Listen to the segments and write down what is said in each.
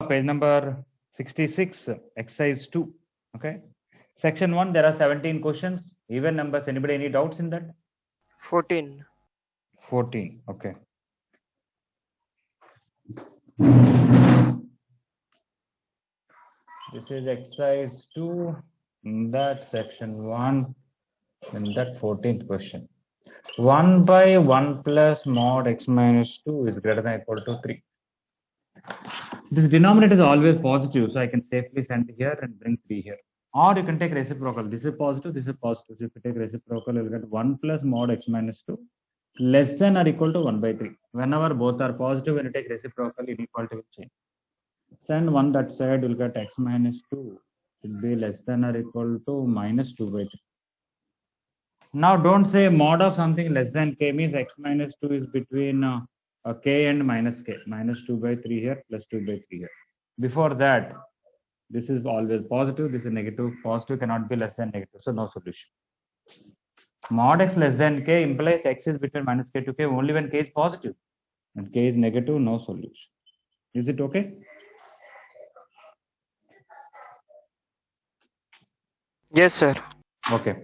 page number 66, exercise 2. Okay. Section 1, there are 17 questions. Even numbers. Anybody any doubts in that? 14. 14. Okay. This is exercise 2 in that section 1 in that 14th question. 1 by 1 plus mod x minus 2 is greater than or equal to 3. This denominator is always positive, so I can safely send here and bring 3 here. Or you can take reciprocal. This is positive, this is positive. So if you take reciprocal, you'll get 1 plus mod x minus 2 less than or equal to 1 by 3. Whenever both are positive, when you take reciprocal, inequality will change. Send one that side, you'll get x minus 2 should be less than or equal to minus 2 by 3. Now don't say mod of something less than k means x minus 2 is between k and minus k. Minus 2 by 3 here, plus 2 by 3 here. Before that, this is always positive, this is negative. Positive cannot be less than negative, so no solution. Mod x less than k implies x is between minus k to k only when k is positive. And k is negative, no solution. Is it okay? Yes, sir. Okay.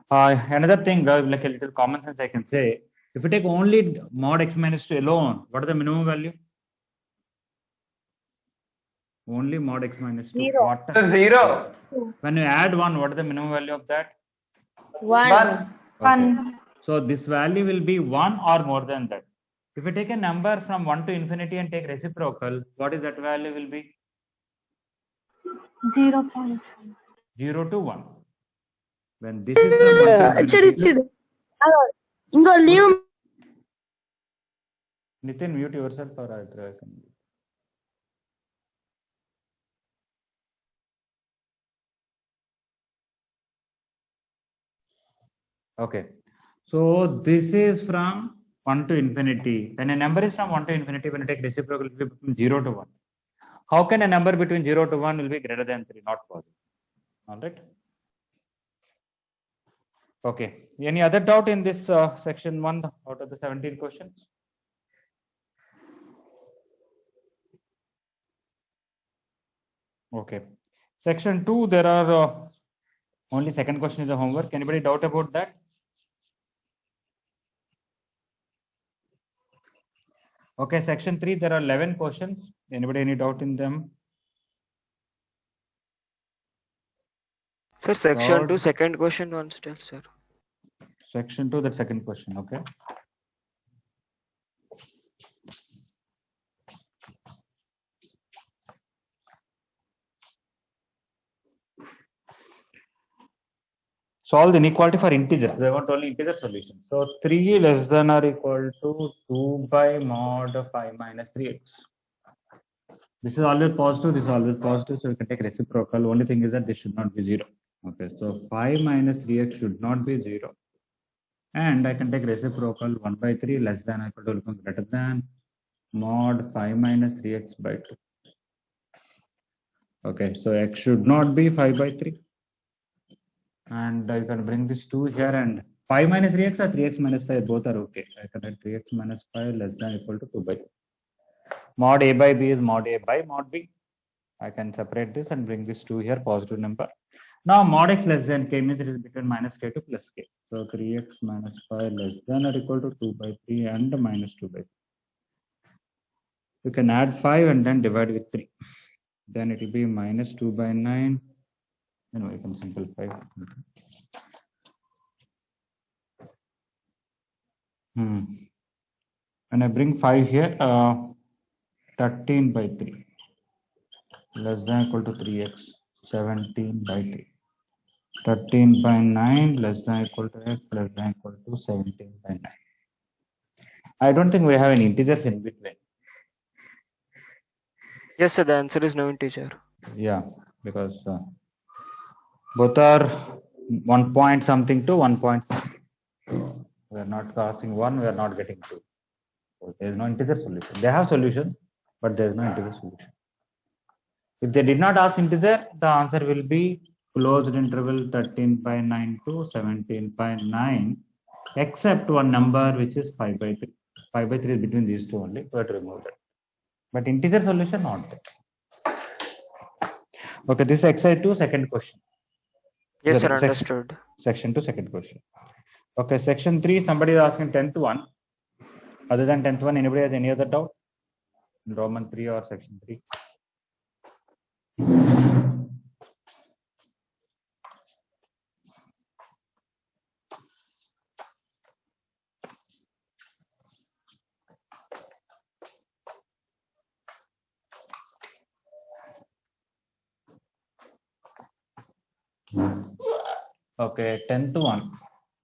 Another thing, like a little common sense I can say, if you take only mod x minus 2 alone, what is the minimum value? Only mod x minus 2. 0. What? 0. When you add 1, what is the minimum value of that? 1. 1. Okay. 1. So this value will be 1 or more than that. If you take a number from 1 to infinity and take reciprocal, what is that value will be? 0.5. 0 to 1. When this is from 1 to infinity, Nitin, mute yourself or I can. Okay. So this is from 1 to infinity. When a number is from 1 to infinity, when you take reciprocal, it will be between 0 to 1. How can a number between 0 to 1 will be greater than 3? Not possible. All right. Okay. Any other doubt in this section 1 out of the 17 questions? Okay. Section 2, there are only second question is a homework. Anybody doubt about that? Okay. Section 3, there are 11 questions. Anybody any doubt in them? Sir, section Third. 2, second question one still, sir. Section 2, the second question. Okay. Solve the inequality for integers. They want only integer solution. So 3 less than or equal to 2 by mod of 5 minus 3x. This is always positive, this is always positive, so we can take reciprocal. Only thing is that this should not be 0. Okay, so 5 minus 3x should not be 0. And I can take reciprocal 1 by 3 less than or equal to greater than mod 5 minus 3x by 2. Okay, so x should not be 5 by 3. And I can bring this 2 here, and 5 minus 3x or 3x minus 5 both are okay. I can write 3x minus 5 less than or equal to 2 by 3. Mod a by b is mod a by mod b. I can separate this and bring this 2 here, positive number. Now mod x less than k means it is between minus k to plus k. So 3x minus 5 less than or equal to 2 by 3 and minus 2 by 3. You can add 5 and then divide with 3. Then it will be minus 2 by 9. Anyway, you can simplify. When I bring 5 here, 13 by 3 less than or equal to 3x, 17 by 3. 13 by 9 less than or equal to x less than or equal to 17 by 9. I don't think we have any integers in between. Yes, sir, the answer is no integer. Yeah, because both are 1 point something to 1 point something. We are not crossing 1, we are not getting 2. So there is no integer solution. They have solution, but there is no integer solution. If they did not ask integer, the answer will be closed interval 13 by 9 to 17 by 9, except one number which is 5 by 3. 5 by 3 is between these two only, so I have to remove that. But integer solution not there. Okay, this is exercise 2, second question. Yes, sir, Sorry, understood. Section 2, second question. Okay, section 3, somebody is asking 10th one. Other than 10th one, anybody has any other doubt? Roman 3 or section 3? Okay, 10th one.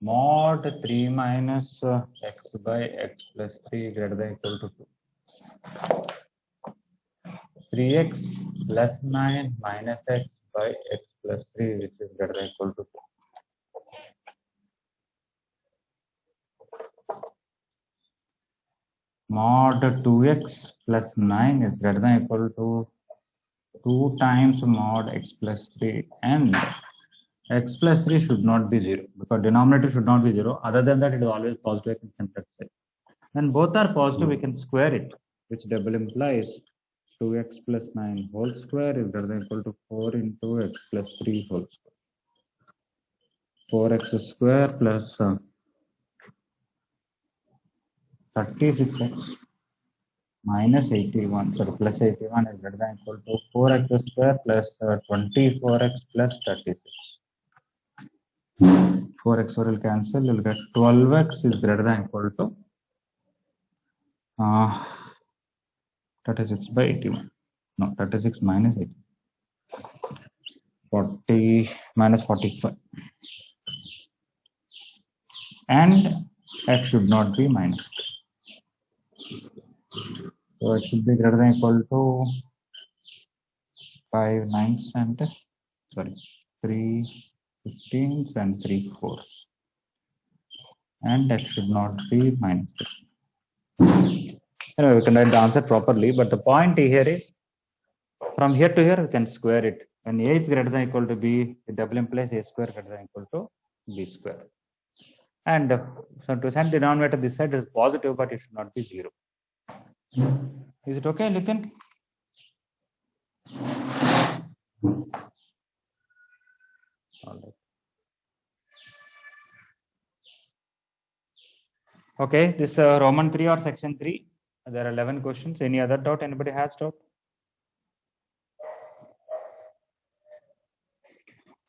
Mod 3 minus x by x plus 3 greater than equal to 2. 3x plus 9 minus x by x plus 3, which is greater than equal to 2. Mod 2x plus 9 is greater than equal to 2 times mod x plus 3, and x plus 3 should not be 0 because denominator should not be 0. Other than that, it is always positive in center side. When both are positive, we can square it, which double implies 2x plus 9 whole square is greater than equal to 4 into x plus 3 whole square. 4x square plus 36x minus 81, sorry, plus 81 is greater than equal to 4x square plus 24x plus 36. 4x will cancel, you'll get 12x is greater than equal to 36 by 81. No, 36 minus 80. 40 minus 45. And x should not be minus. So it should be greater than equal to 5 9s and 3 15s and 3 4s. And x should not be minus. Anyway, we can write the answer properly, but the point here is from here to here we can square it. When a is greater than equal to b, the double implies a square greater than equal to b square. And so to send denominator this side is positive, but it should not be 0. Is it okay, Nitin? All right. Okay, this Roman 3 or section 3. There are 11 questions. Any other doubt? Anybody has doubt?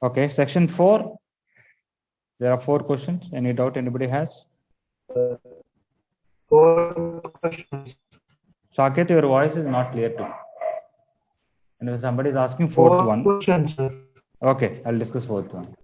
Okay, section 4. There are 4 questions. Any doubt anybody has? 4 questions. Saket, your voice is not clear to me. And if somebody is asking fourth 4 one. questions, sir. Okay, I'll discuss fourth one.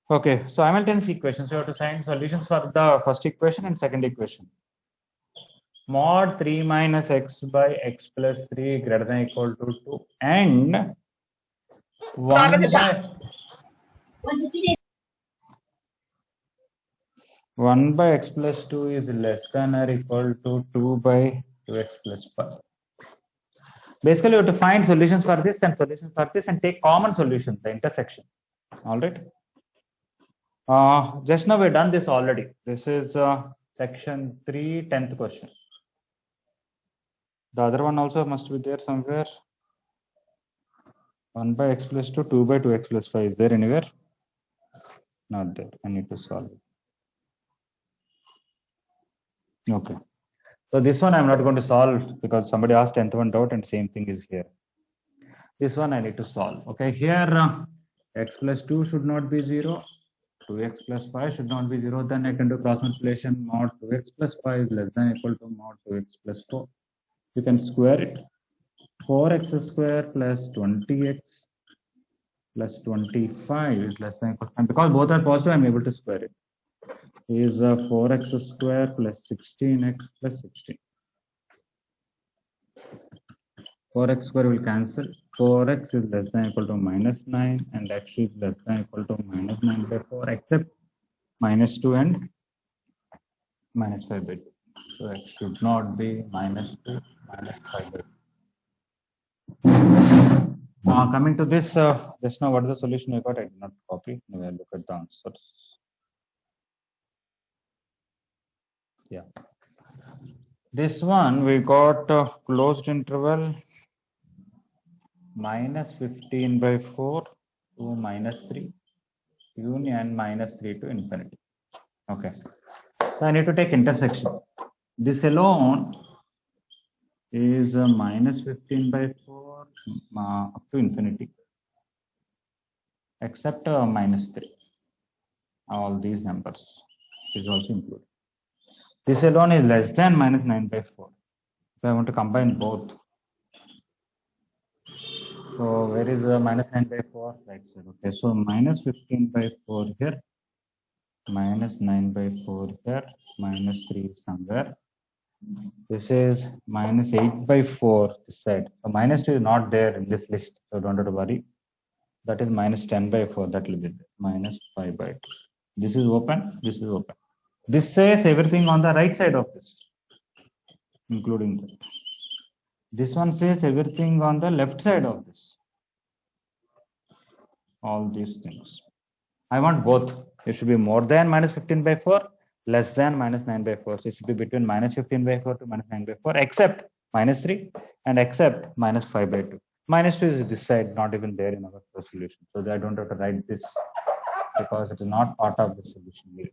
Okay, so simultaneous equations. You have to find solutions for the first equation and second equation. Mod 3 minus x by x plus 3 greater than equal to 2 and 1 by x plus 2 is less than or equal to 2 by 2x plus 5. Basically, you have to find solutions for this and solutions for this and take common solution, the intersection. All right. Just now we've done this already. This is section 3, 10th question. The other one also must be there somewhere. 1 by x plus 2, 2 by 2x plus 5. Is there anywhere? Not there. I need to solve it. Okay. So this one I'm not going to solve because somebody asked 10th one doubt and same thing is here. This one I need to solve. Okay, here x plus 2 should not be 0. 2x plus 5 should not be 0. Then I can do cross multiplication. Mod 2x plus 5 is less than or equal to mod 2x plus 4. You can square it. 4x square plus 20x plus 25 is less than or equal to, and because both are positive, I'm able to square it. Is 4x square plus 16x plus 16. 4x square will cancel. 4x is less than or equal to minus 9 and x is less than or equal to minus 9 by 4 except minus 2 and minus 5 by 2. So it should not be minus 2 minus 5 by 2. Coming to this, just now what is the solution you got? I did not copy. Now look at the answers. Yeah. This one we got closed interval minus 15 by 4 to minus 3 union minus 3 to infinity. Okay. So I need to take intersection. This alone is minus 15 by 4 up to infinity, except minus 3. All these numbers is also included. This alone is less than minus 9 by 4. So I want to combine both. So where is minus 9 by 4? Right side. Okay. So minus 15 by 4 here, minus 9 by 4 here, minus 3 somewhere. This is minus 8 by 4 this side. So minus 2 is not there in this list. So don't have to worry. That is minus 10 by 4. That will be there. Minus 5 by 2. This is open. This is open. This says everything on the right side of this, including that. This one says everything on the left side of this. All these things. I want both. It should be more than minus 15 by 4, less than minus 9 by 4. So it should be between minus 15 by 4 to minus 9 by 4, except minus 3 and except minus 5 by 2. Minus 2 is this side, not even there in our first solution. So I don't have to write this because it is not part of the solution here.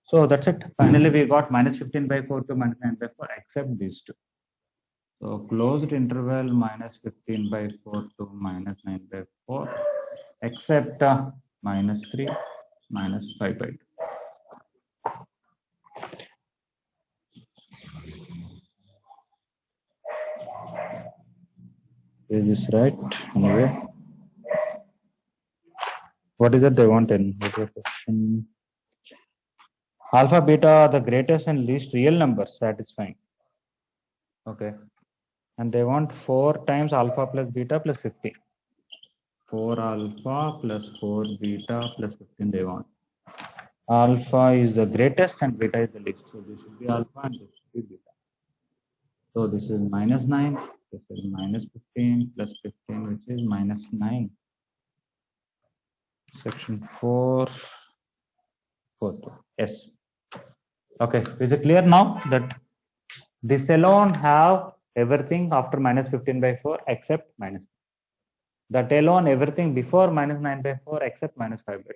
So that's it. Finally, we got minus 15 by 4 to minus 9 by 4, except these two. So closed interval minus 15 by 4 to minus 9 by 4, except minus 3 minus 5 by 2. Is this right? Anyway, what is it they want in question? Alpha, beta are the greatest and least real numbers, satisfying. Okay. And they want 4 times alpha plus beta plus 15. 4 alpha plus 4 beta plus 15 they want. Alpha is the greatest and beta is the least. So this should be alpha and this should be beta. So this is minus 9. This is minus 15 plus 15, which is minus 9. Section 4. 4. Yes. Okay. Is it clear now that this alone have everything after minus 15 by 4 except minus? That alone everything before minus 9 by 4 except minus 5 by 2.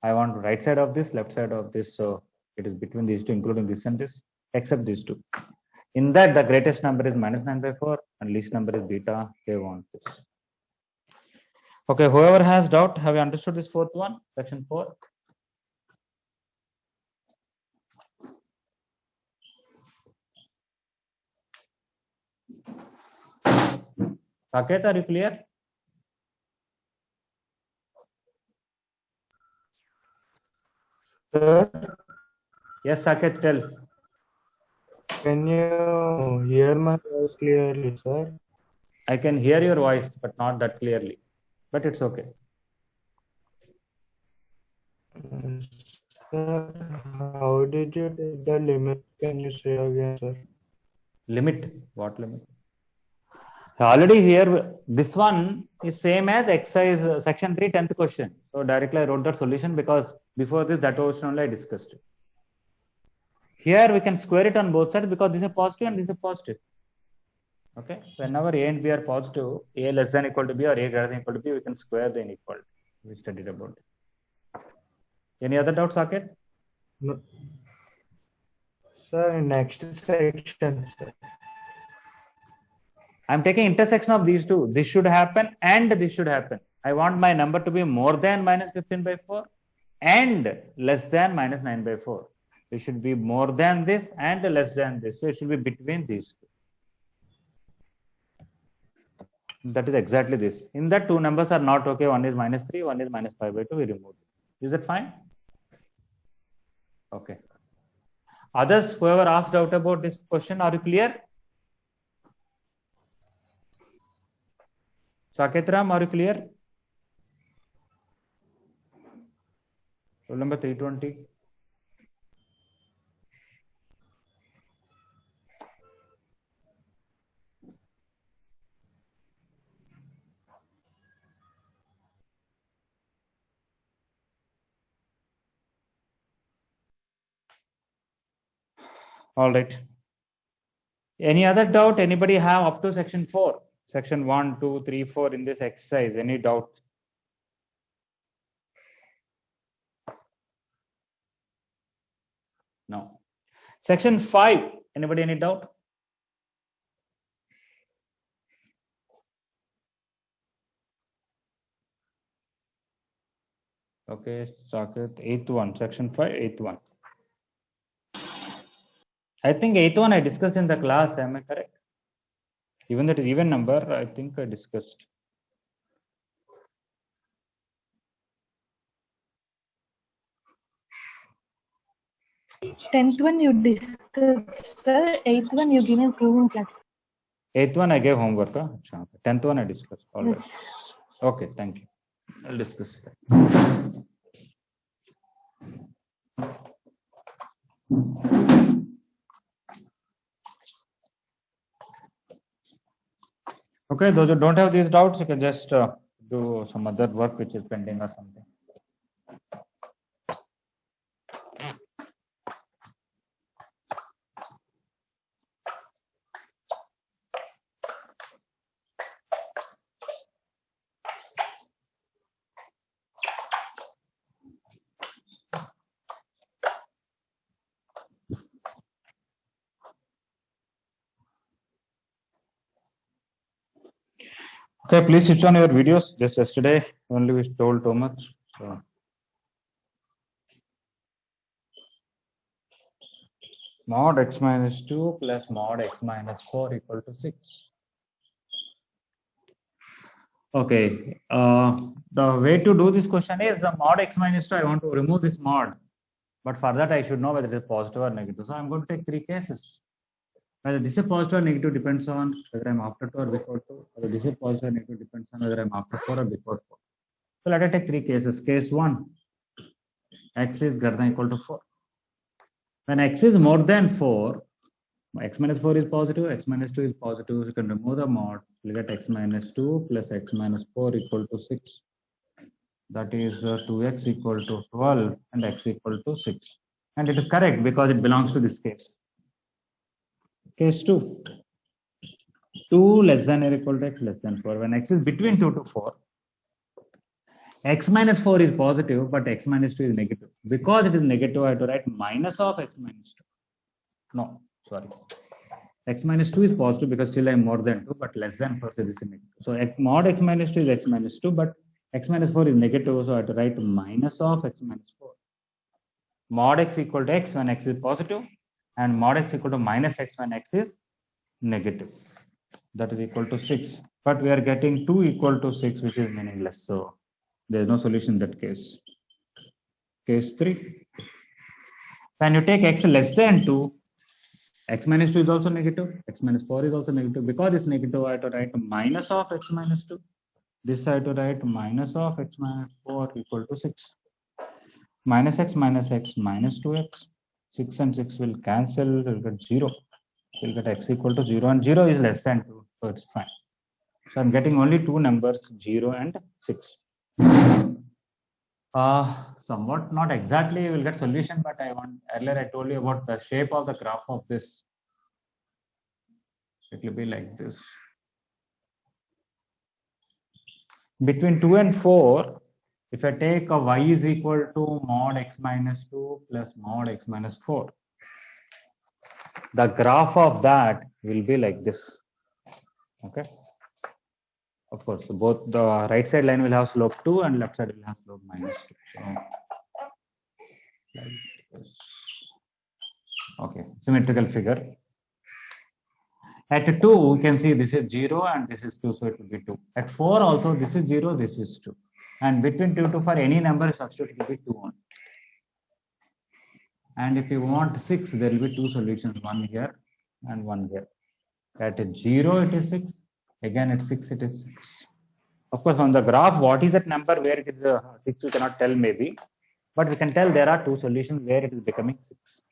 I want right side of this, left side of this. So it is between these two, including this and this, except these two. In that, the greatest number is minus 9 by 4 and least number is beta. They want this. Okay, whoever has doubt, have you understood this fourth one, section 4? Saket, are you clear? Sir, Yes, Saket, tell. can you hear my voice clearly, sir? I can hear your voice, but not that clearly. But it's okay. Sir, how did you take the limit? Can you say again, sir? Limit? What limit? Already here, this one is same as exercise section 3, 10th question. So directly I wrote that solution because before this, that was only I discussed it. Here we can square it on both sides because this is positive and this is positive. Okay. Whenever A and B are positive, A less than equal to B or A greater than equal to B, we can square the inequality. We studied about it. Any other doubts, Saket? No. Sir, next section, sir. I'm taking intersection of these two. This should happen and this should happen. I want my number to be more than minus 15 by 4 and less than minus 9 by 4. It should be more than this and less than this. So it should be between these two. That is exactly this. In that, two numbers are not okay. One is minus 3, one is minus 5 by 2. We remove it. Is that fine? Okay. Others, whoever asked out about this question, are you clear? Saketram, are you clear? Roll number 320. All right. Any other doubt? Anybody have up to section 4? Section 1, 2, 3, 4 in this exercise? Any doubt? No. Section 5. Anybody any doubt? Okay, Saket, 8th one, section 5, 8th one. I think 8th one I discussed in the class, am I correct? Even that is even number, I think I discussed. Tenth one you discussed, sir. Eighth one you given proven class. 8th one I gave homework. Huh? 10th one I discussed. All right. Yes. Okay, thank you. I'll discuss that. Okay, those who don't have these doubts, you can just do some other work which is pending or something. Okay, please switch on your videos. Just yesterday only we told too much. So mod x minus 2 plus mod x minus 4 equal to 6. Okay, the way to do this question is the mod x minus 2. I want to remove this mod, but for that I should know whether it is positive or negative. So I'm going to take 3 cases. Whether this is positive or negative depends on whether I'm after 2 or before 2. Whether this is positive or negative depends on whether I'm after 4 or before 4. So let us take 3 cases. Case 1, x is greater than or equal to 4. When x is more than 4, x minus 4 is positive, x minus 2 is positive. You can remove the mod. You get x minus 2 plus x minus 4 equal to 6. That is 2x equal to 12 and x equal to 6. And it is correct because it belongs to this case. Case 2, 2 less than or equal to x less than 4. When x is between 2 to 4, x minus 4 is positive, but x minus 2 is negative. Because it is negative, I have to write minus of x minus 2. No, sorry. X minus 2 is positive because still I am more than 2, but less than 4, so this is negative. So mod x minus 2 is x minus 2, but x minus 4 is negative, so I have to write minus of x minus 4. Mod x equal to x when x is positive, and mod x equal to minus x when x is negative. That is equal to 6. But we are getting 2 equal to 6, which is meaningless. So there is no solution in that case. Case 3. When you take x less than 2, x minus 2 is also negative, x minus 4 is also negative. Because it's negative, I have to write minus of x minus 2. This I have to write minus of x minus 4 equal to 6. Minus x minus 2x. 6 and 6 will cancel, we'll get 0. We'll get x equal to 0, and 0 is less than 2, so it's fine. So I'm getting only 2 numbers, 0 and 6. Somewhat not exactly you will get solution, but earlier I told you about the shape of the graph of this. It will be like this. Between 2 and 4, if I take a y is equal to mod x minus 2 plus mod x minus 4, the graph of that will be like this. Okay. Of course, both the right side line will have slope 2 and left side will have slope minus 2. So, like this. Okay, symmetrical figure. At 2, we can see this is 0 and this is 2, so it will be 2. At 4 also, this is 0, this is 2. And between 2 to 4, any number substitute will be 2 only. And if you want 6, there will be 2 solutions, one here and one here. At 0, it is 6. Again, at 6, it is 6. Of course, on the graph, what is that number where it is 6, we cannot tell maybe. But we can tell there are 2 solutions where it is becoming 6.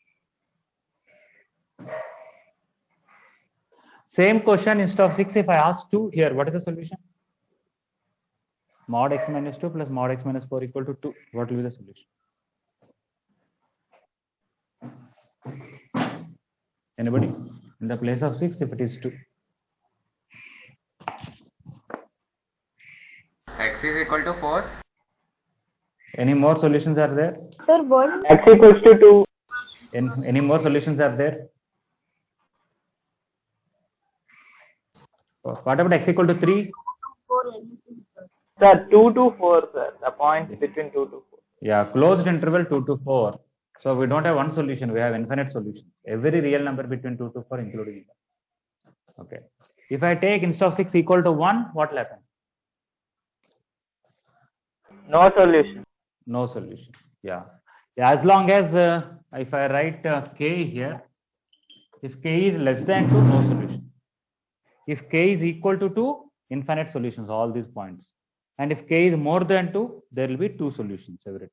Same question, instead of 6, if I ask 2 here, what is the solution? Mod x minus 2 plus mod x minus 4 equal to 2. What will be the solution? Anybody? In the place of 6, if it is 2. X is equal to 4. Any more solutions are there? Sir, what? X equals to 2. Any more solutions are there? What about x equal to 3? Sir, 2 to 4, sir. The point between 2 to 4. Yeah, closed interval 2 to 4. So we don't have one solution, we have infinite solutions. Every real number between 2 to 4, including that. Okay. If I take instead of 6 equal to 1, what will happen? No solution. No solution. Yeah. As long as if I write k here, if k is less than 2, no solution. If k is equal to 2, infinite solutions, all these points. And if k is more than 2, there will be 2 solutions every time.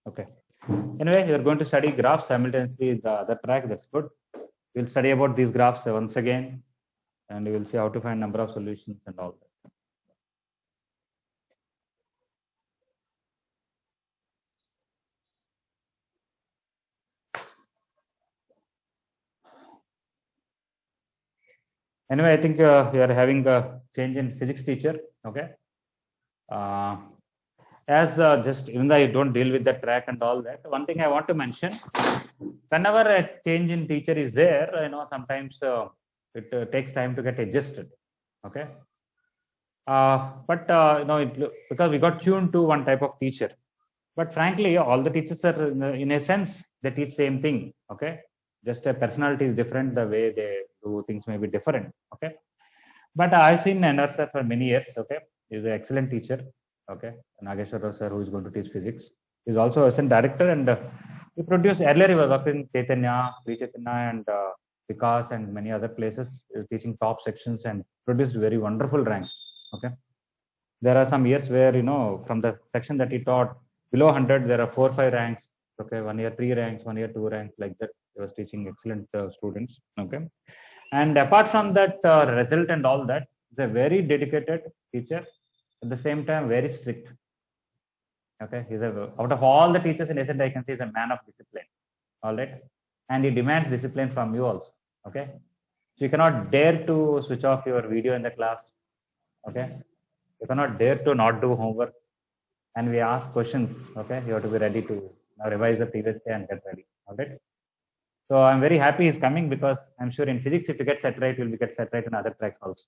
Okay. Anyway, you are going to study graphs simultaneously in the other track. That's good. We'll study about these graphs once again, and we will see how to find number of solutions and all that. Anyway, I think we are having a change in physics teacher. Okay. As just even though I don't deal with the track and all that, one thing I want to mention: whenever a change in teacher is there, sometimes it takes time to get adjusted. Okay. But because we got tuned to one type of teacher, but frankly, all the teachers are in a sense they teach same thing. Okay. Just a personality is different, the way they do things may be different. Okay. But I've seen NR sir for many years. Okay. He's an excellent teacher. Okay. Nageshwar sir, who is going to teach physics, is also assistant director, and he produced earlier he was working in Chaitanya, Sri Chaitanya, and Vikas, and many other places, teaching top sections and produced very wonderful ranks. Okay. There are some years where, from the section that he taught below 100, there are 4 or 5 ranks. Okay. 1 year 3 ranks, 1 year 2 ranks, like that. He was teaching excellent students. Okay. And apart from that result and all that, he's a very dedicated teacher, at the same time very strict. Okay. He's out of all the teachers in SND, I can say he's a man of discipline. All right. And he demands discipline from you also. Okay. So you cannot dare to switch off your video in the class. Okay. You cannot dare to not do homework. And we ask questions. Okay. You have to be ready to revise the previous day and get ready. All right. So I'm very happy he's coming, because I'm sure in physics, if you get set right, you'll get set right in other tracks also.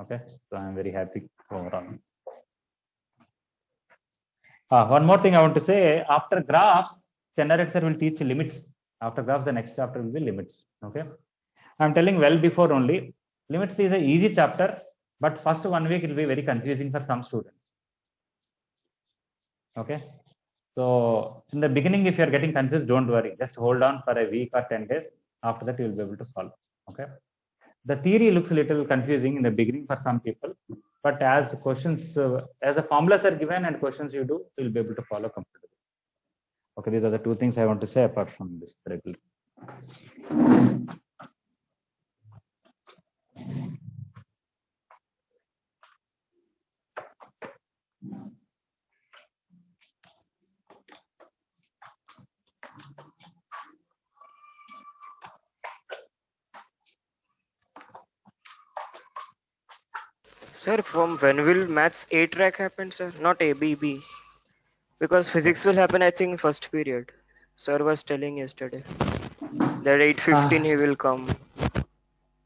Okay. So I'm very happy overall. One more thing I want to say: after graphs, Chandrared sir will teach limits. After graphs, the next chapter will be limits. Okay. I'm telling well before only. Limits is an easy chapter, but first 1 week it will be very confusing for some students. Okay. So in the beginning, if you are getting confused, don't worry. Just hold on for a week or 10 days. After that, you will be able to follow. Okay. The theory looks a little confusing in the beginning for some people, but as questions, as the formulas are given and questions you do, you'll be able to follow comfortably. Okay. These are the 2 things I want to say apart from this regular. Sir, from when will maths A track happen, sir? Not A, B, B. Because physics will happen, I think, first period. Sir was telling yesterday that 8:15 he will come.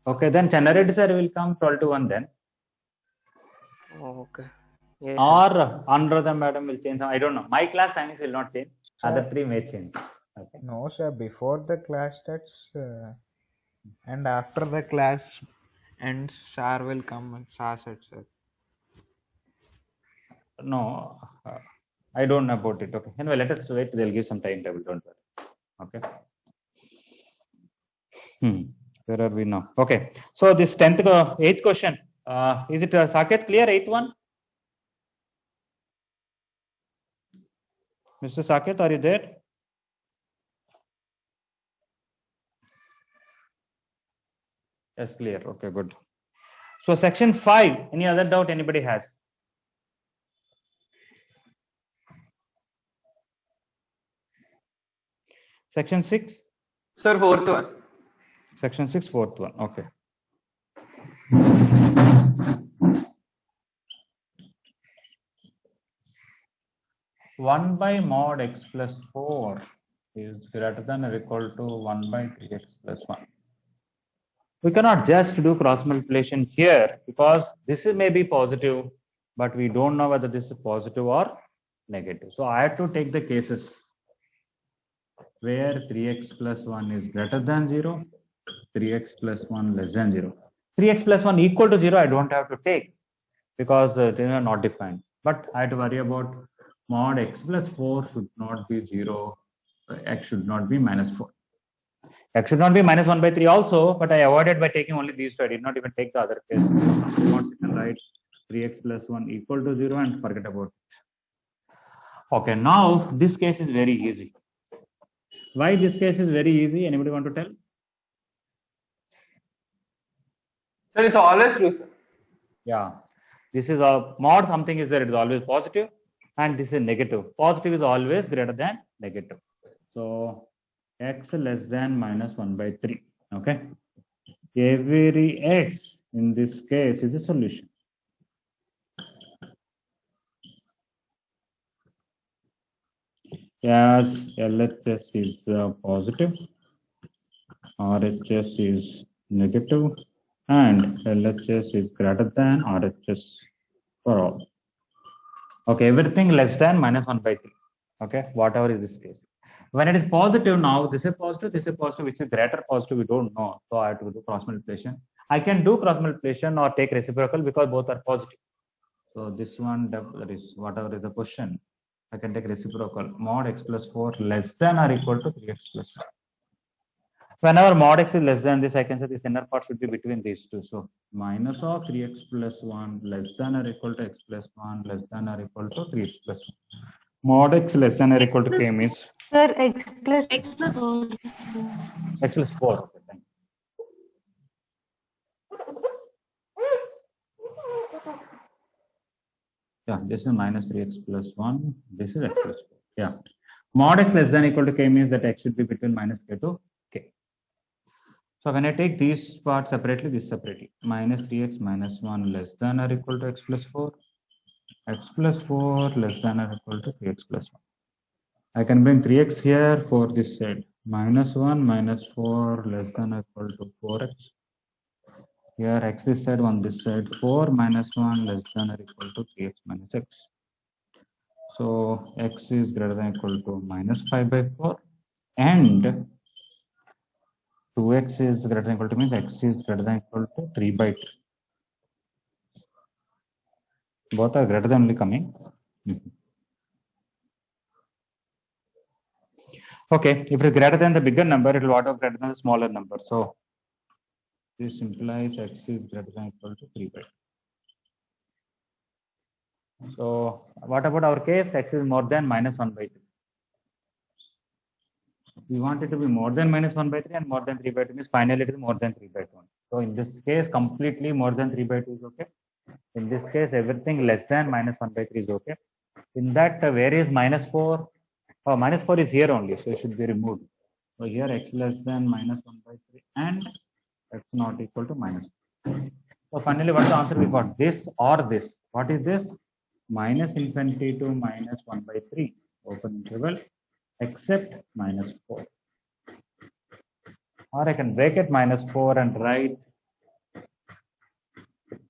Okay, then Chandrared sir will come 12 to 1 then. Oh, okay. Yes, or Anuradha madam will change. I don't know. My class timings will not change. Other 3 may change. Okay. No, sir. Before the class starts and after the class ends, sir will come and sir said, sir. No, I don't know about it. Okay. Anyway, let us wait. They'll give some timetable. Don't worry. Okay. Where are we now? Okay. So this 8th question. Is it Saket clear? 8th one? Mr. Saket, are you there? Yes, clear. Okay, good. So section 5. Any other doubt anybody has? Section 6? Sir, fourth one. Section 6, fourth one. Okay. One by mod x plus 4 is greater than or equal to 1 by 3x plus 1. We cannot just do cross multiplication here because this may be positive, but we don't know whether this is positive or negative. So I have to take the cases where 3x plus 1 is greater than 0, 3x plus 1 less than 0. 3x plus 1 equal to 0, I don't have to take because they are not defined. But I have to worry about mod x plus 4 should not be 0, x should not be minus 4. X should not be minus 1 by 3 also, but I avoided by taking only these two. I did not even take the other case. So you want to write 3x plus 1 equal to 0 and forget about it. Okay, now this case is very easy. Why this case is very easy? Anybody want to tell? Sir, it's always true, sir. Yeah, this is a mod something is there, it is always positive, and this is negative. Positive is always greater than negative. So x less than minus 1 by 3. Okay, every x in this case is a solution. As LHS is positive, RHS is negative, and LHS is greater than RHS for all. Okay, everything less than minus 1 by 3. Okay, whatever is this case. When it is positive now, this is positive, which is greater positive, we don't know. So I have to do cross multiplication. I can do cross multiplication or take reciprocal because both are positive. So this one, that is whatever is the question, I can take reciprocal. Mod x plus 4 less than or equal to 3x plus 1. Whenever mod x is less than this, I can say this inner part should be between these two. So minus of 3x plus 1 less than or equal to x plus 1 less than or equal to 3x plus 1. Mod x less than or equal to k means Sir, x plus 4. x plus 4. Okay, thank you. Yeah, this is minus 3x plus 1. This is x plus 4. Yeah. Mod x less than or equal to k means that x should be between minus k to k. So when I take these parts separately, this separately, minus 3x minus 1 less than or equal to x plus 4, x plus 4 less than or equal to 3x plus 1. I can bring 3x here for this side, minus 1 minus 4 less than or equal to 4x. Here x this side, on this side, 4 minus 1 less than or equal to 3x minus x. So x is greater than or equal to minus 5 by 4 and 2x is greater than or equal to means x is greater than or equal to 3 by 2. Both are greater than only coming. Okay, if it is greater than the bigger number, it will auto greater than the smaller number. So this implies x is greater than or equal to 3 by 2. So what about our case? X is more than minus 1 by 3. We want it to be more than minus 1 by 3 and more than 3 by 2 means finally it is more than 3 by 2. So in this case, completely more than 3 by 2 is okay. In this case, everything less than minus 1 by 3 is okay. In that, where is minus 4? Oh, minus 4 is here only, so it should be removed. So here x less than minus 1 by 3 and x not equal to minus 1. So finally, what's the answer? We got this or this. What is this? Minus infinity to minus 1 by 3, open interval, except minus 4. Or I can break it minus 4 and write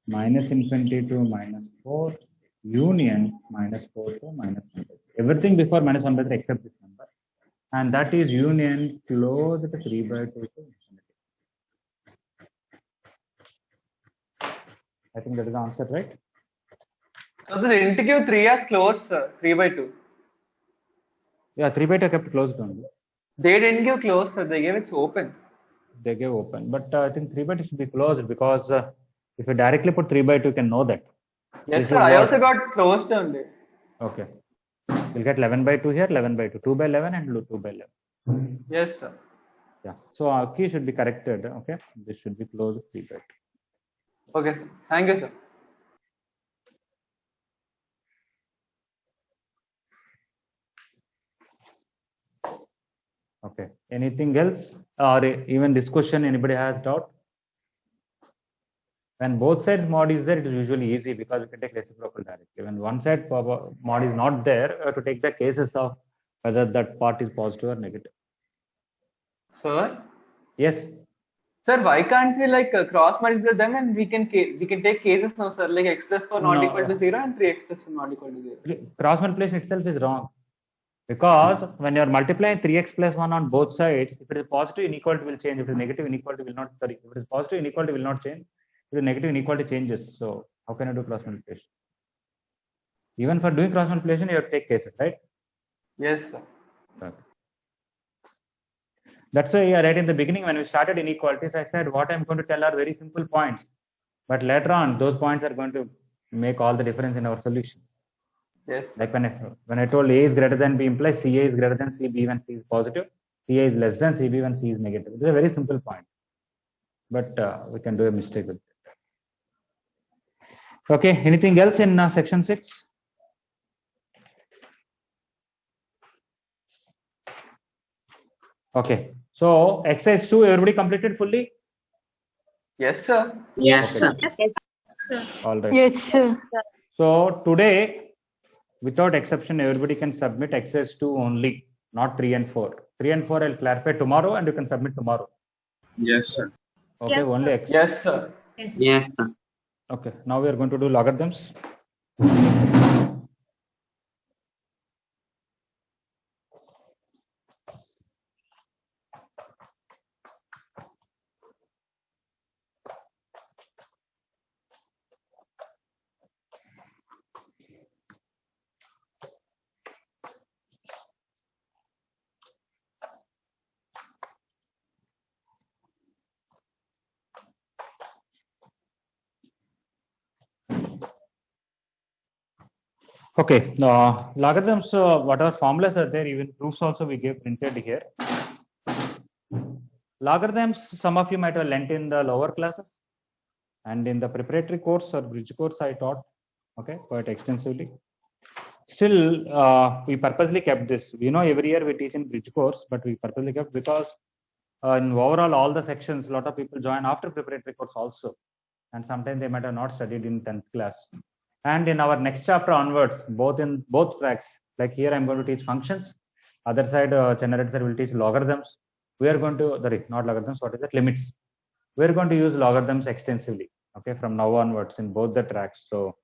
minus infinity to minus 4 union minus 4 to minus 1 by 3. Everything before minus 1 by 3 except this number. And that is union closed to 3 by 2 to infinity. I think that is the answer, right? So they didn't give 3 as closed, sir. 3 by 2. Yeah, 3 by 2 kept closed only. They didn't give closed, sir. They gave it open. They gave open. But I think 3 by 2 should be closed because if you directly put 3 by 2, you can know that. Yes, sir. I also got closed only. Okay. We'll get 11 by 2 here, 11 by 2, 2 by 11 and 2 by 11. Yes, sir. Yeah. So our key should be corrected. Okay. This should be closed 3 by 2. Okay, sir. Thank you, sir. Okay. Okay. Anything else, or even this question? Anybody has doubt? When both sides mod is there, it is usually easy because we can take reciprocal directly. When one side mod is not there, to take the cases of whether that part is positive or negative. Sir, Yes. sir, why can't we like cross multiply them and we can take cases now, sir, like x plus 4 not No. equal to 0 and 3x plus 2 not equal to 0. Cross multiplication itself is wrong. Because when you are multiplying 3x plus 1 on both sides, if it is positive, inequality will change. If it is negative, inequality will not. Sorry, if it is positive, inequality will not change. If it is negative, inequality changes. So how can I do cross multiplication? Even for doing cross multiplication, you have to take cases, right? Yes, sir. Okay. That's why right in the beginning, when we started inequalities, I said what I'm going to tell are very simple points. But later on, those points are going to make all the difference in our solution. Yes. Like when I told A is greater than B implies CA is greater than CB when C is positive, CA is less than CB when C is negative. It's a very simple point, but we can do a mistake with it. Okay, anything else in section 6? Okay, so exercise 2, everybody completed fully? Yes, sir. Yes, Okay. sir. All right. Yes, sir. So today, without exception, everybody can submit exercise 2 only, not 3 and 4. 3 and 4 I'll clarify tomorrow and you can submit tomorrow. Yes, sir. Okay, Yes, only exercise. Yes, sir. Yes, sir. Okay, now we are going to do logarithms. Okay, logarithms, whatever formulas are there, even proofs also we gave printed here. Logarithms, some of you might have learnt in the lower classes, and in the preparatory course or bridge course I taught, okay, quite extensively. Still, we purposely kept this. You know, every year we teach in bridge course, but we purposely kept because in overall all the sections, a lot of people join after preparatory course also, and sometimes they might have not studied in 10th class. And in our next chapter onwards, both tracks, like here I'm going to teach functions, other side Chandra sir will teach logarithms. We are going to, sorry, not logarithms, what is it, limits. We're going to use logarithms extensively, okay, from now onwards in both the tracks. So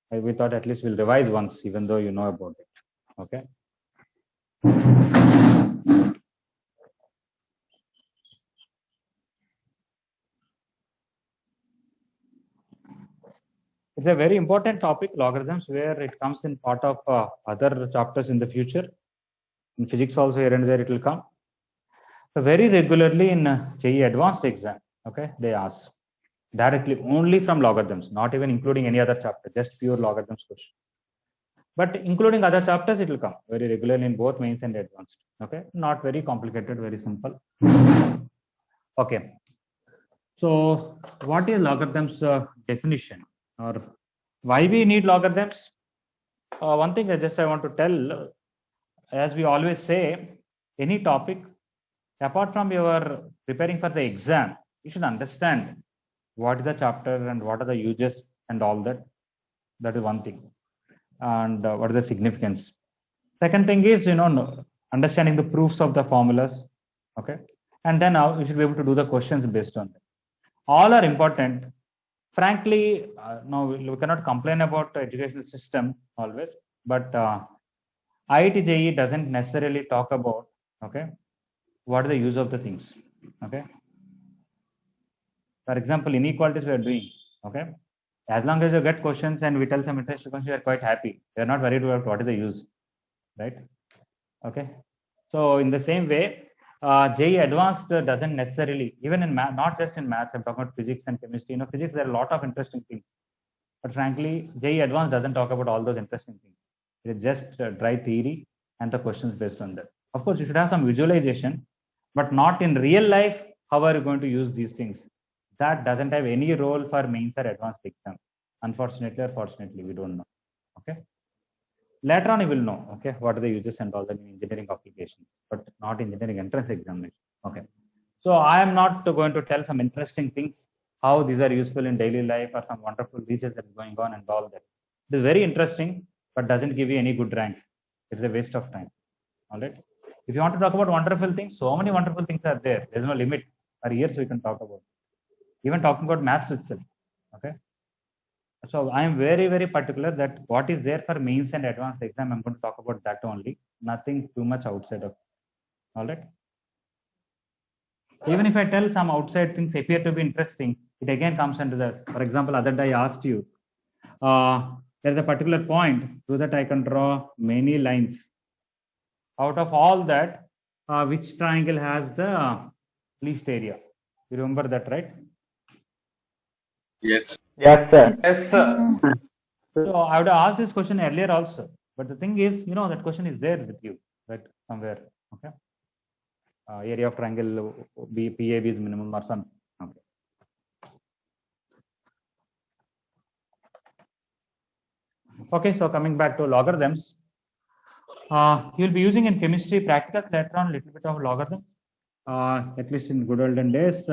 we thought at least we'll revise once, even though you know about it, okay. It's a very important topic, logarithms, where it comes in part of other chapters in the future. In physics also, here and there it will come. So very regularly in JEE advanced exam, okay, they ask directly only from logarithms, not even including any other chapter, just pure logarithms question. But including other chapters, it will come very regularly in both mains and advanced. Okay, not very complicated, very simple. Okay, so what is logarithms definition, or why we need logarithms? One thing I want to tell, as we always say, any topic, apart from your preparing for the exam, you should understand what is the chapter and what are the uses and all that. That is one thing. And what is the significance. Second thing is, understanding the proofs of the formulas. Okay. And then now you should be able to do the questions based on that. All are important. Frankly, no, we cannot complain about the educational system always, but IIT JEE doesn't necessarily talk about, okay, what is the use of the things. Okay. For example, inequalities we are doing, okay. As long as you get questions and we tell some interesting questions, you are quite happy. They are not worried about what is the use, right? Okay. So in the same way, JEE Advanced doesn't necessarily, even in math, not just in maths, I'm talking about physics and chemistry. Physics, there are a lot of interesting things. But frankly, JEE Advanced doesn't talk about all those interesting things. It is just dry theory and the questions based on that. Of course, you should have some visualization, but not in real life. How are you going to use these things? That doesn't have any role for mains or advanced exam. Unfortunately or fortunately, we don't know. Okay. Later on, you will know, okay, what are the uses and all that in engineering applications, but not engineering entrance examination. Okay. So I am not going to tell some interesting things, how these are useful in daily life or some wonderful research that is going on and all that. It is very interesting, but doesn't give you any good rank. It's a waste of time. All right. If you want to talk about wonderful things, so many wonderful things are there. There's no limit. For years we can talk about. Even talking about maths itself. Okay. So I am very, very particular that what is there for mains and advanced exam, I'm going to talk about that only. Nothing too much outside of. All right. Even if I tell some outside things appear to be interesting, it again comes into this. For example, other day I asked you, there's a particular point so that I can draw many lines. Out of all that, which triangle has the least area? You remember that, right? Yes. Yes, sir. Yes, sir. So I would have asked this question earlier also, but the thing is, that question is there with you, right? Somewhere, okay? Area of triangle PAB is minimum or something. Okay. Okay, so coming back to logarithms, you'll be using in chemistry practicals later on a little bit of logarithms. At least in good olden days,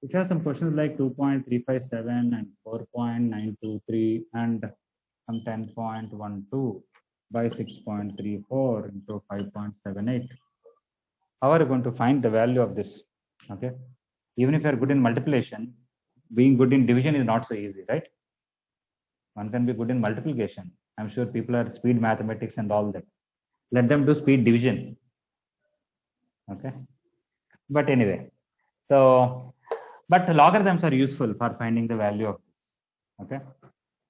which have some questions like 2.357 and 4.923 and some 10.12 by 6.34 into 5.78. How are you going to find the value of this? Okay, even if you are good in multiplication, being good in division is not so easy, right? One can be good in multiplication. I'm sure people are speed mathematics and all that. Let them do speed division. Okay, but anyway, so but logarithms are useful for finding the value of this. Okay,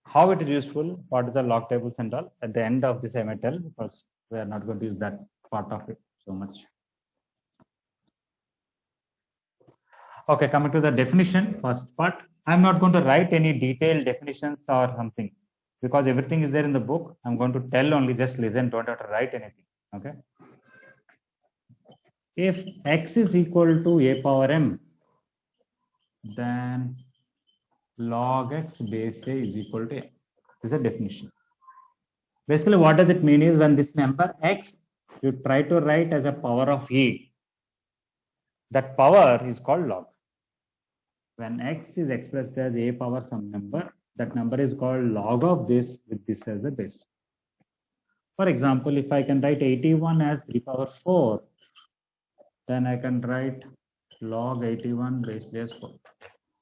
how it is useful? What is the log tables and all? At the end of this, I may tell, because we are not going to use that part of it so much. Okay, coming to the definition, first part. I'm not going to write any detailed definitions or something because everything is there in the book. I'm going to tell only, just listen, don't have to write anything. Okay. If x is equal to a power m, then log x base a is equal to a. This is a definition. Basically, what does it mean is when this number x, you try to write as a power of a, that power is called log. When x is expressed as a power some number, that number is called log of this with this as a base. For example, if I can write 81 as 3 power 4, then I can write log 81 base 4.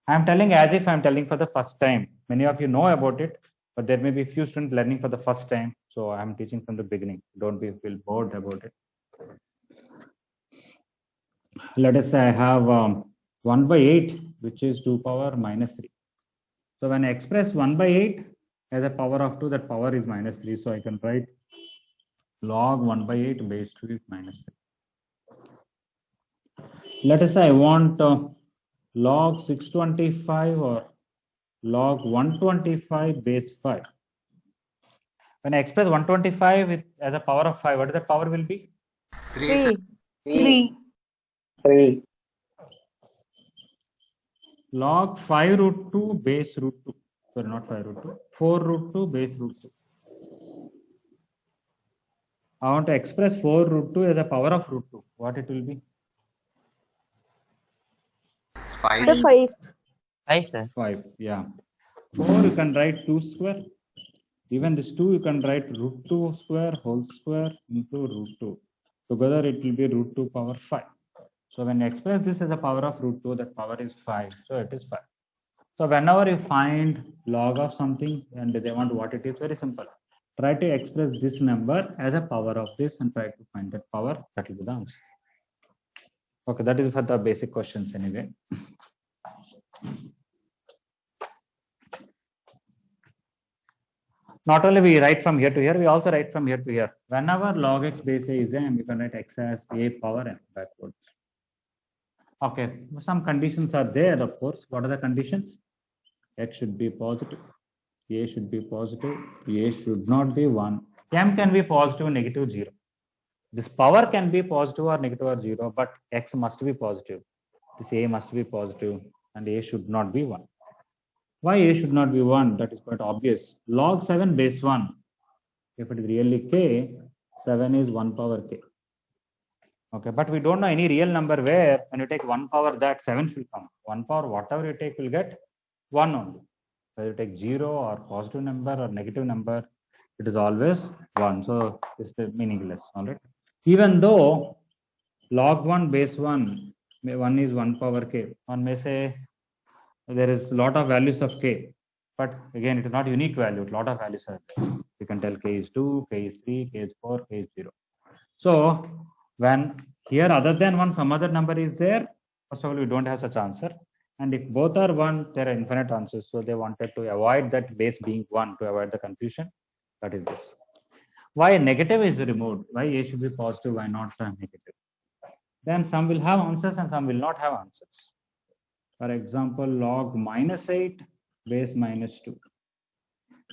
I am telling as if I am telling for the first time. Many of you know about it, but there may be few students learning for the first time. So I am teaching from the beginning. Don't feel bored about it. Let us say I have 1 by 8, which is 2 power minus 3. So when I express 1 by 8 as a power of 2, that power is minus 3. So I can write log 1 by 8 base 2 is minus 3. Let us say I want log 625 or log 125 base 5. When I express 125 as a power of 5, what is the power will be? 3, sir. 3. 3. Log 5 root 2 base root 2. Sorry, not 5 root 2. 4 root 2 base root 2. I want to express 4 root 2 as a power of root 2. What it will be? 5. 5. 5, sir. 5. Yeah. 4 you can write 2 square. Even this 2 you can write root 2 square whole square into root 2. Together it will be root 2 power 5. So when you express this as a power of root 2, that power is 5. So it is 5. So whenever you find log of something and they want what it is, very simple. Try to express this number as a power of this and try to find that power. That will be the answer. Okay, that is for the basic questions anyway. Not only we write from here to here, we also write from here to here. Whenever log x base a is m, you can write x as a power m backwards. Okay, some conditions are there, of course. What are the conditions? X should be positive, a should be positive, a should not be 1. M can be positive, negative, 0. This power can be positive or negative or 0, but x must be positive. This a must be positive and a should not be 1. Why a should not be 1? That is quite obvious. Log 7 base 1. If it is really k, 7 is 1 power k. Okay, but we don't know any real number where when you take 1 power that 7 will come. 1 power whatever you take will get 1 only. Whether you take 0 or positive number or negative number, it is always 1. So it's meaningless. All right. Even though log 1 base 1, 1 is 1 power k. One may say there is a lot of values of k, but again, it is not unique value. A lot of values are there. You can tell k is 2, k is 3, k is 4, k is 0. So when here other than 1, some other number is there, first of all, we don't have such answer. And if both are 1, there are infinite answers. So they wanted to avoid that base being 1 to avoid the confusion. That is this. Why negative is removed? Why a should be positive? Why not negative? Then some will have answers and some will not have answers. For example, log minus 8 base minus 2.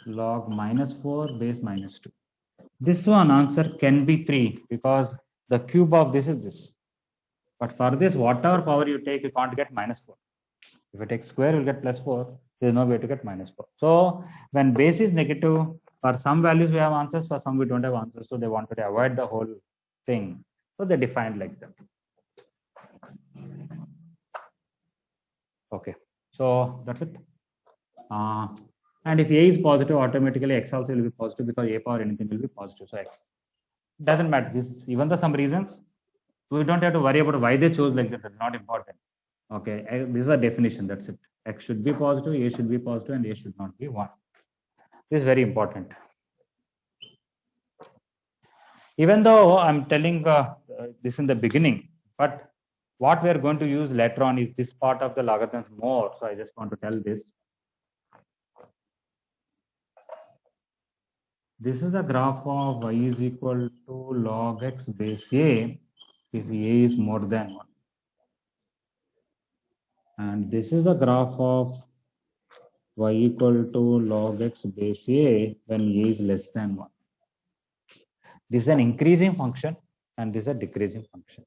Log minus 4 base minus 2. This one answer can be 3 because the cube of this is this. But for this, whatever power you take, you can't get minus 4. If you take square, you'll get plus 4. There is no way to get minus 4. So when base is negative, for some values we have answers, for some we don't have answers. So they wanted to avoid the whole thing. So they defined like that. Okay, so that's it. And if a is positive, automatically x also will be positive because a power anything will be positive. So x doesn't matter. This even though some reasons, we don't have to worry about why they chose like that. That's not important. Okay, this is a definition. That's it. X should be positive, a should be positive, and a should not be 1. This is very important. Even though I'm telling this in the beginning, but what we are going to use later on is this part of the logarithms more. So I just want to tell this. This is a graph of y is equal to log x base a if a is more than 1. And this is a graph of y equal to log x base a when a is less than 1. This is an increasing function and this is a decreasing function.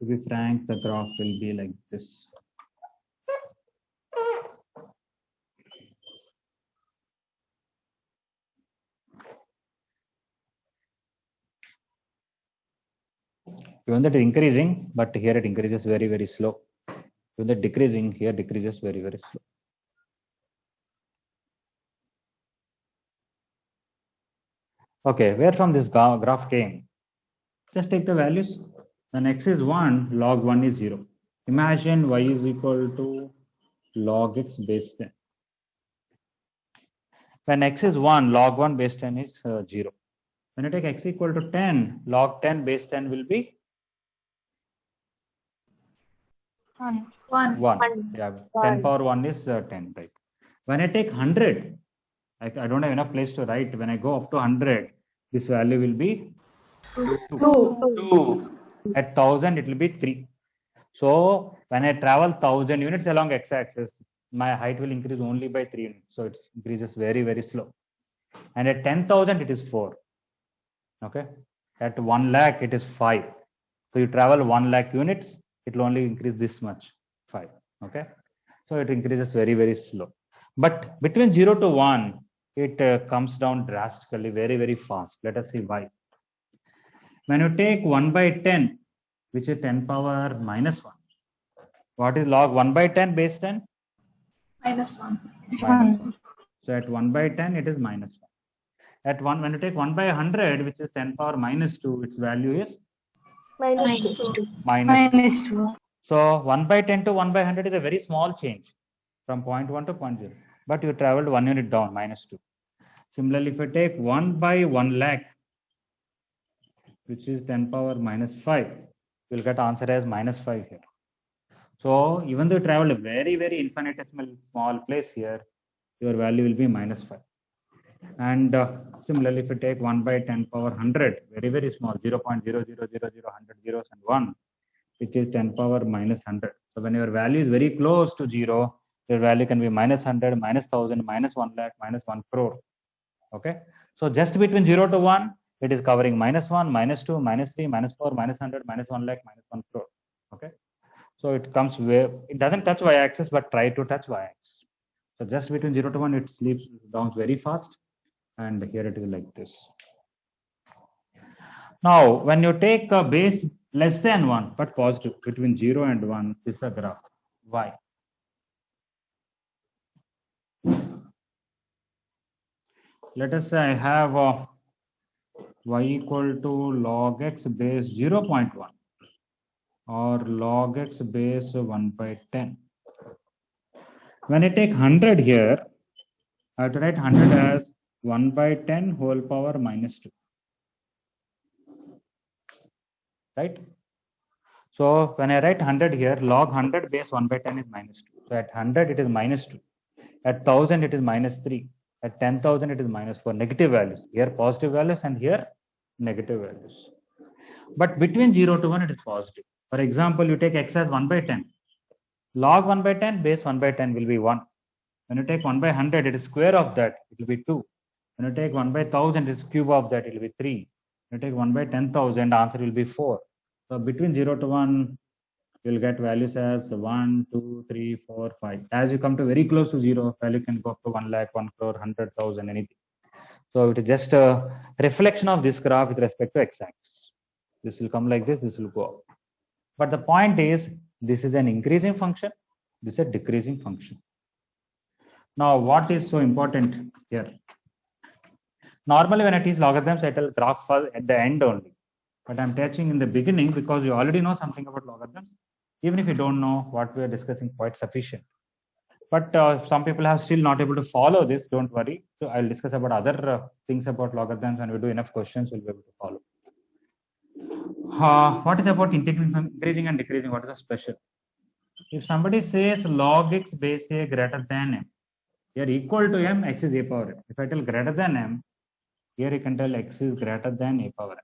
To be frank, the graph will be like this. Even that increasing, but here it increases very, very slow. Even that decreasing, here decreases very, very slow. Okay, where from this graph came? Just take the values. When x is 1, log 1 is 0. Imagine y is equal to log x base 10. When x is 1, log 1 base 10 is 0. When you take x equal to 10, log 10 base 10 will be 1. Yeah, 10 power 1 is 10, right? When I take 100, I don't have enough place to write. When I go up to 100, this value will be 2. At 1000, it will be 3. So when I travel 1000 units along x-axis, my height will increase only by 3 units. So it increases very, very slow. And at 10,000, it is 4. Okay. At 1 lakh, it is 5. So you travel 1 lakh units, it will only increase this much, 5. Okay. So it increases very, very slow. But between 0 to 1, it comes down drastically, very, very fast. Let us see why. When you take 1 by 10, which is 10 power minus 1, what is log 1 by 10 base 10? Minus 1. Minus 1. So at 1 by 10, it is minus 1. At 1, when you take 1 by 100, which is 10 power minus 2, its value is Minus 2. minus 2. So 1 by 10 to 1 by 100 is a very small change from 0.1 to 0.0. But you traveled 1 unit down, minus 2. Similarly, if you take 1 by 1 lakh, which is 10 power minus 5, you will get answer as minus 5 here. So even though you travel a very, very infinitesimal small place here, your value will be minus 5. And similarly, if you take 1 by 10 power 100, very, very small, 0.0000, 100 zeros and 1, which is 10 power minus 100. So when your value is very close to 0, your value can be minus 100, minus 1000, minus 1 lakh, minus 1 crore. Okay. So just between 0 to 1, it is covering minus 1, minus 2, minus 3, minus 4, minus 100, minus 1 lakh, minus 1 crore. Okay. So it comes where it doesn't touch y-axis, but try to touch y-axis. So just between 0 to 1, it sleeps down very fast. And here it is like this. Now, when you take a base less than 1, but positive, between 0 and 1, this is a graph. Why? Let us say I have y equal to log x base 0.1 or log x base 1 by 10. When I take 100 here, I have to write 100 as 1 by 10 whole power minus 2. Right? So when I write 100 here, log 100 base 1 by 10 is minus 2. So at 100 it is minus 2. At 1000 it is minus 3. At 10,000 it is minus 4. Negative values. Here positive values and here negative values. But between 0 to 1 it is positive. For example, you take x as 1 by 10. Log 1 by 10 base 1 by 10 will be 1. When you take 1 by 100, it is square of that, it will be 2. When you take 1 by 1000, it is cube of that, it will be 3. When you take 1 by 10,000, answer will be 4. So between 0 to 1, you will get values as 1, 2, 3, 4, 5. As you come to very close to 0, value can go up to 1 lakh, 1 crore, 100,000, anything. So it is just a reflection of this graph with respect to x-axis. This will come like this will go up. But the point is, this is an increasing function, this is a decreasing function. Now, what is so important here? Normally, when I teach logarithms, I tell graph at the end only. But I'm teaching in the beginning because you already know something about logarithms. Even if you don't know, what we are discussing quite sufficient. But some people are still not able to follow this. Don't worry. So I'll discuss about other things about logarithms. When we do enough questions, we'll be able to follow. What is about increasing and decreasing? What is the special? If somebody says log x base a greater than m, here equal to m, x is a power m. If I tell greater than m, here you can tell x is greater than a power m.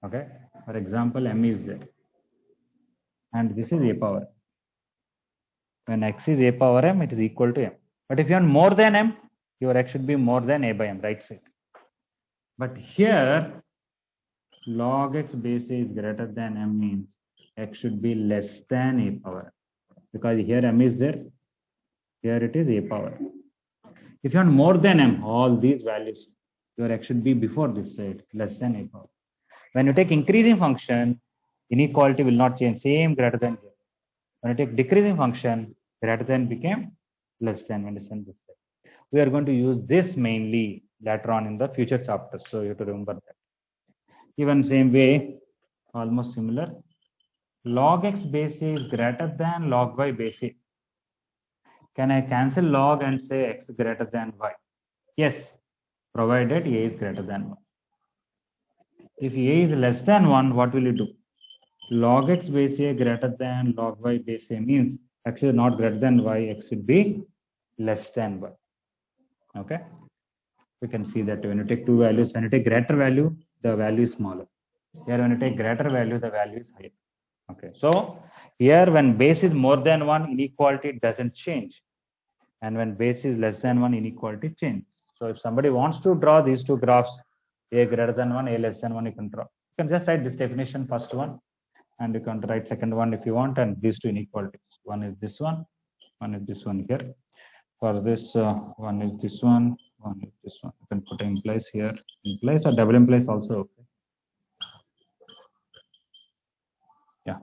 Okay. For example, m is there. And this is a power m. When x is a power m, it is equal to m. But if you want more than m, your x should be more than a by m, right side. But here, log x base a is greater than m means x should be less than a power m. Because here m is there, here it is a power m. If you want more than m, all these values, your x should be before this side, less than a power. When you take increasing function, inequality will not change, same greater than here. When you take decreasing function, greater than became less than when you send this side. We are going to use this mainly later on in the future chapters, so you have to remember that. Even same way, almost similar. Log x base a is greater than log y base a. Can I cancel log and say x greater than y? Yes, provided a is greater than 1. If a is less than 1, what will you do? Log x base a greater than log y base a means x is not greater than y, x will be less than y. Okay? We can see that when you take two values, when you take greater value, the value is smaller. Here, when you take greater value, the value is higher. Okay, so here when base is more than 1, inequality doesn't change. And when base is less than 1, inequality changes. So if somebody wants to draw these two graphs, a greater than 1, a less than 1, you can draw. You can just write this definition, first one, and you can write second one if you want, and these two inequalities. One is this one is this one here. For this, one is this one is this one. You can put implies here, implies or double implies also. Okay. Yeah.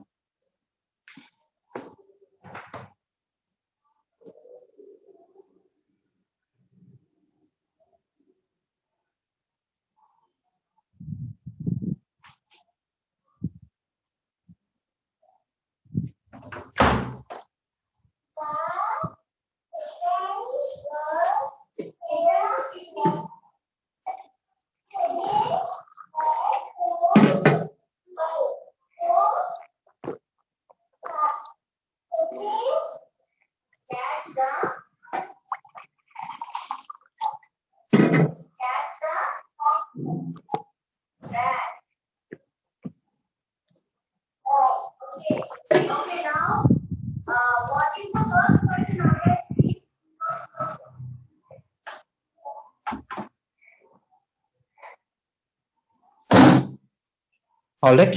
All right.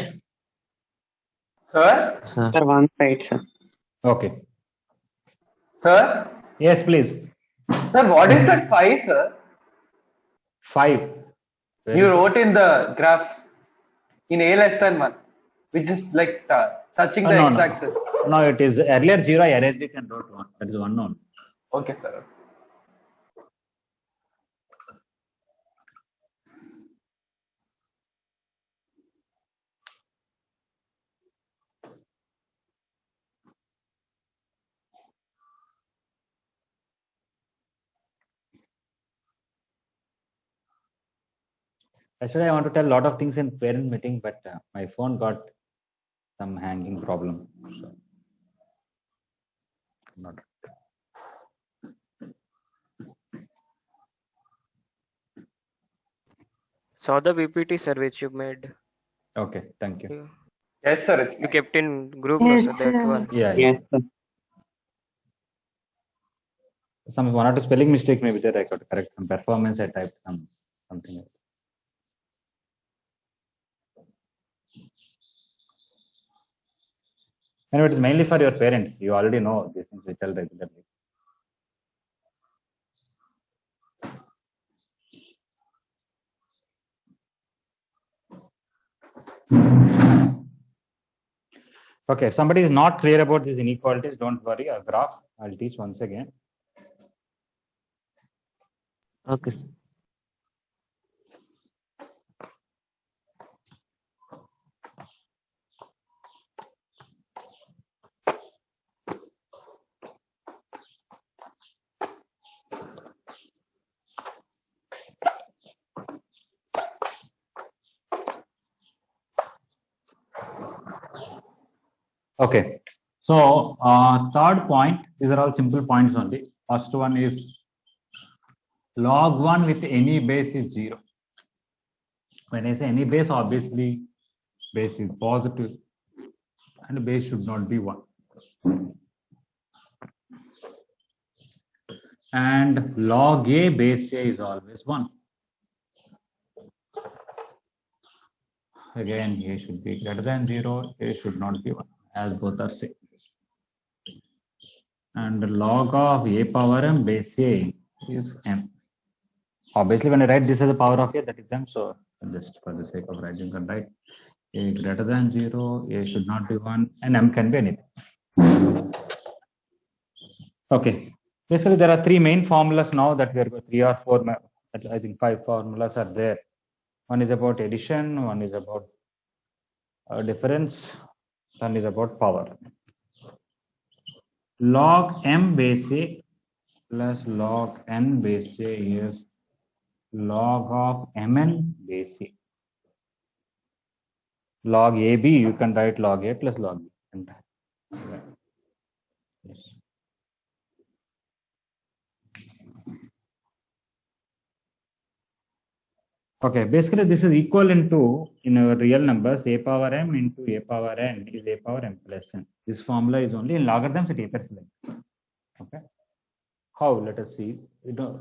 Sir? Sir, one side, sir. Okay. Sir? Yes, please. Sir, what is that 5, sir? 5. Very You good. wrote in the graph in a less than 1, which is like touching the No, x-axis. no, it is earlier 0. I erased it and wrote 1. That is 1 only. Okay, sir. Actually, I want to tell a lot of things in parent meeting, but my phone got some hanging problem. So, not. Saw the PPT, sir, which you made. Okay, thank you. Yes, sir. It's You nice. kept in group, no, Yes, sir, that sir. one. Yeah, Yes, sir. some 1 or 2 spelling mistake maybe there. I got to correct some performance. I typed something else. Anyway, it is mainly for your parents. You already know these things we tell regularly. Okay, if somebody is not clear about these inequalities, don't worry. A graph I'll teach once again. Okay, sir. Okay, so third point, these are all simple points only. First one is log 1 with any base is 0. When I say any base, obviously base is positive and base should not be 1. And log a base a is always 1. Again, a should be greater than 0, a should not be 1, as both are same. And log of a power m base a is m. Obviously, when I write this as a power of a, that is m. So just for the sake of writing, you can write a greater than 0, a should not be 1, and m can be anything. Okay. Basically, there are 3 main formulas now that we are 3 or 4. I think 5 formulas are there. One is about addition, one is about difference, one is about power. Log m base a plus log n base a is log of mn base a. Log ab, you can write log a plus log b. Yes. Okay, basically this is equivalent to, in our real numbers, a power m into a power n is a power m plus n. This formula is only in logarithms, it appears like. Okay. How? Let us see.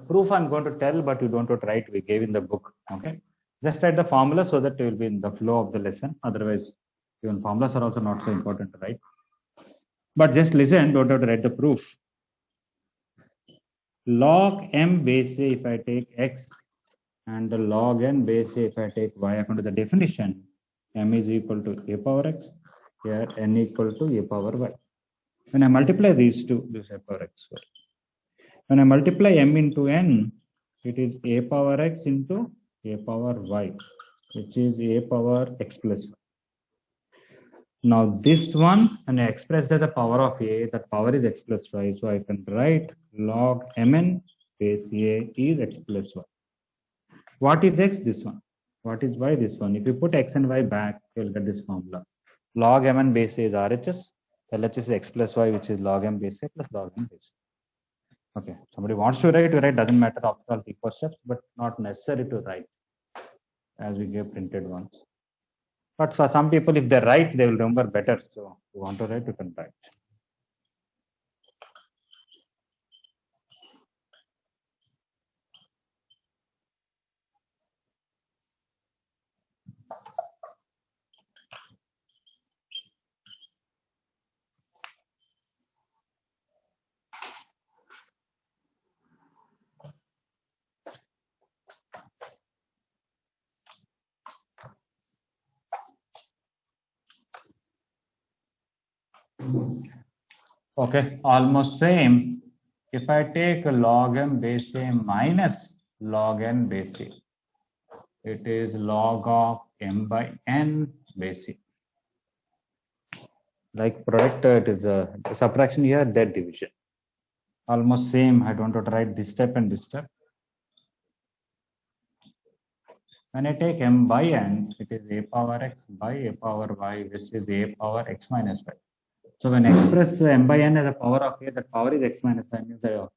Proof I'm going to tell, but you don't have to write. We gave in the book. Okay. Just write the formula so that you will be in the flow of the lesson. Otherwise, even formulas are also not so important to write. But just listen, don't have to write the proof. Log m base a, if I take x, and the log n base a, if I take y, according to the definition, m is equal to a power x, here n equal to a power y. When I multiply these two, this a power x. Sorry. When I multiply m into n, it is a power x into a power y, which is a power x plus y. Now this one, and I express that the power of a, that power is x plus y, so I can write log mn base a is x plus y. What is x? This one. What is y? This one. If you put x and y back, you will get this formula. Log mn base a is RHS, LHS is x plus y, which is log m base a plus log n base a. Okay, somebody wants to write, doesn't matter after all 3 4 steps, but not necessary to write as we gave printed ones. But for some people, if they write, they will remember better. So if you want to write, you can write. Okay, almost same. If I take log m base a minus log n base a, it is log of m by n base a. Like product, it is a subtraction here, dead division. Almost same. I don't want to write this step and this step. When I take m by n, it is a power x by a power y, which is a power x minus y. So when I express m by n as a power of a, that power is x minus y, means the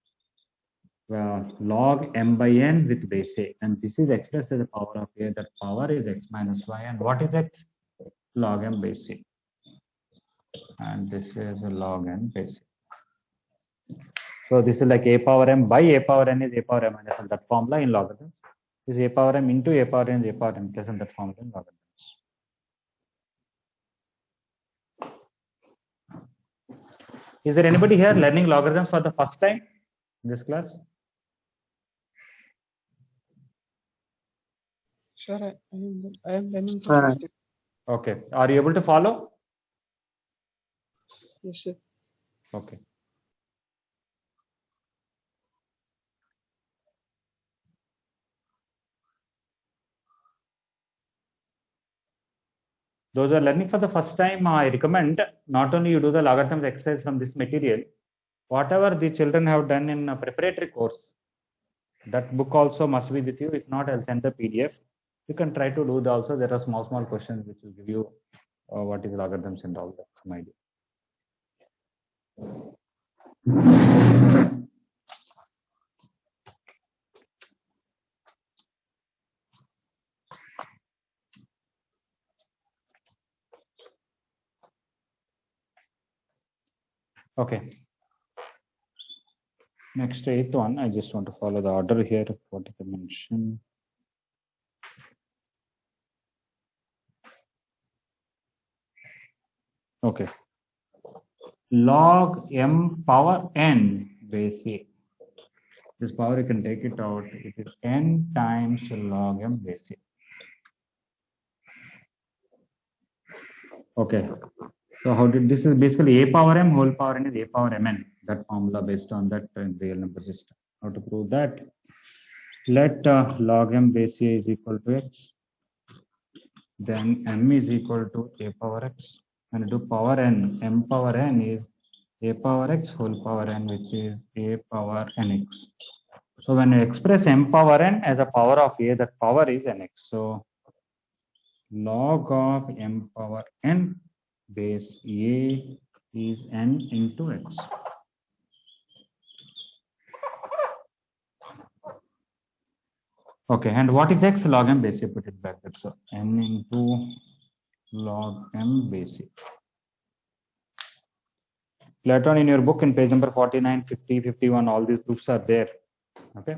log m by n with base a, and this is expressed as a power of a, that power is x minus y, and what is x? Log m base a, and this is log n base a. So this is like a power m by a power n is a power m minus n, that formula in logarithms. This is a power m into a power n is a power n plus, and that formula in logarithms. Is there anybody here learning logarithms for the first time in this class? Sure, I am learning. Okay. Are you able to follow? Yes, sir. Okay. Those who are learning for the first time, I recommend not only you do the logarithms exercise from this material, whatever the children have done in a preparatory course, that book also must be with you. If not, I'll send the PDF. You can try to do that also. There are small questions which will give you what is logarithms and all that, some idea. Okay. Next, eighth one. I just want to follow the order here. What did I mention? Okay. Log m power n base a. This power, you can take it out. It is n times log m base a. Okay. So how did this is basically a power m whole power n is a power mn. That formula based on that in real number system. How to prove that? Let log m base a is equal to x. Then m is equal to a power x. And do power n, m power n is a power x whole power n, which is a power nx. So when you express m power n as a power of a, that power is nx. So log of m power n base a is n into x. Okay, and what is x? Log m base a, put it back. That's so n into log m base a. Later on in your book in page number 49, 50, 51, all these proofs are there. Okay.